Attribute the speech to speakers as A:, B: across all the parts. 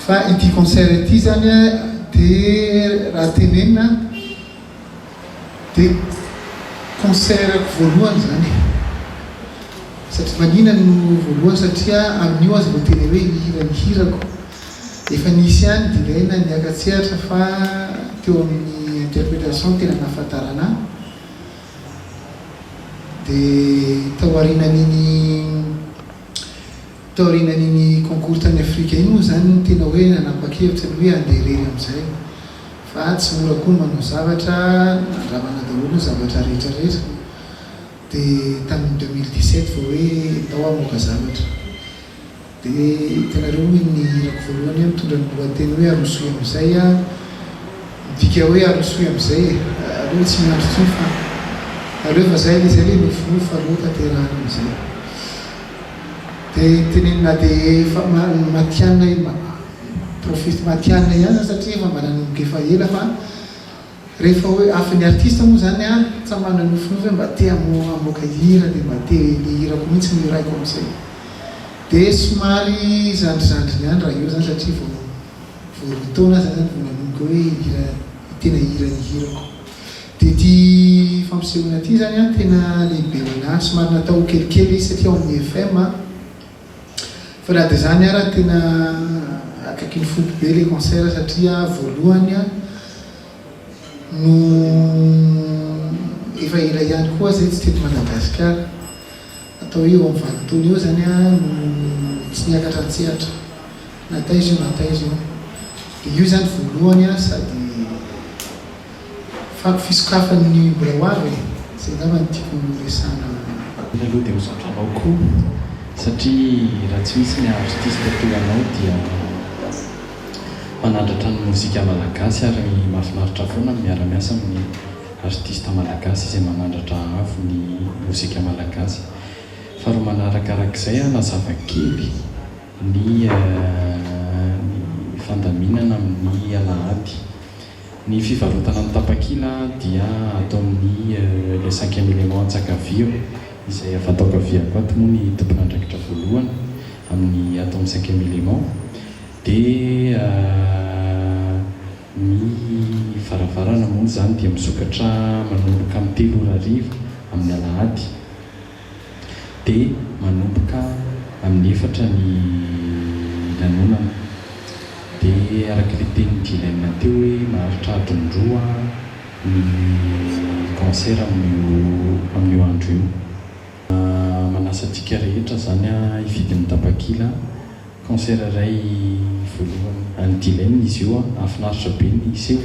A: Fa ity concert ity zany a dia raha tenenina dia concert voalohany zany satria manina no voalohany satria amin'io azy vao teny hoe hira ny hirako efa nisy ihany dia ilaina niakatsehatra fa teo amin'ny interprétation tena nahafantarana dia tao aorinan'iny concours tany Afrika iny moa zany tena hoe nanapa-kevitra ny hoe andeha irery amin'izay fa tsy mora koa manao zavatra andramana daholo zavatra rehetrarehetra dia tamin'ny 2017 vao hoe tao amoaka zavatra dia tenareo hoe ny hirako voalohany a mitondra ny lohateny hoe arosoy amin'izay a midika hoe arosoy amin'izay aleo tsy miandro tsony fa aleo fa zay izy ale mifofa aloha tanterahana amin'izay dia tenenina dia matianina profety matianina ihany satria efa mba nanomboka efa ela fa rehefa hoe afin'ny artiste moa zany a tsy manana nofinofy hoe mba te amoaka hira dia mba te ny hirako mihitsy ny raiko amin'izay dia somary zandrizandriny ihany raha io zany satria vao rotaona zany vao nanomboka hoe tena hira ny hirako dia ty fampisehoana ty zany a tena lehibe hoanahy somary natao kelikely izy satria ao amin'ny FM fa raha dia zany ara tena akaiky ny foko be le concert satria voalohany a no efa ela ihany koa zay tsy teto Madagasikara atao hoe eo amin'ny valotony eo zany a no tsy niakatra an-tsehatra nataiza io nataiza io dia io zany voalohany a sady fisokafan'ny mbola ho avy zay zava ny tiako resana
B: aloha dia misotranao koa satria raha tsy misy ny artiste toy anao dia manandratra ny mozika malagasy ary mahafinaritra foana miara-miasa amin'ny artiste malagasy izay manandratra avo ny mozika malagasy fa ro manarakarak'izay a nazava kely ny fandaminana amin'ny alahady ny fivarotana amin'ny tapakila dia atao amin'ny le 5e élément antsakavio izay afatao kaviako ato moa ny tompon'andraikitra voalohany amin'ny atao amin'ny 5e élément dia ny varavarana moa zany dia misokatra manomboka amin'ny 3 amin'ny alahady dia manomboka amin'ny 4 ny lanonana dia araka le teny dilaina teo hoe maharitra adindroa ny concert amin'io andro io manasantsika rehetra zany a hividin'ny tapakila concert iray voalohany any dilaina izy io a afinaritra be ny iseho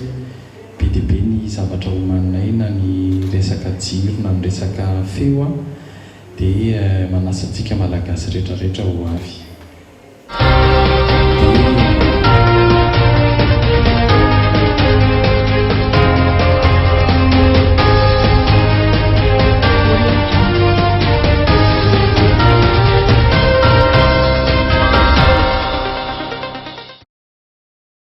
B: be dia be ny zavatra homaninay na ny resaka jiro na ny resaka feo a dia manasantsika malagasy rehetrarehetra ho avy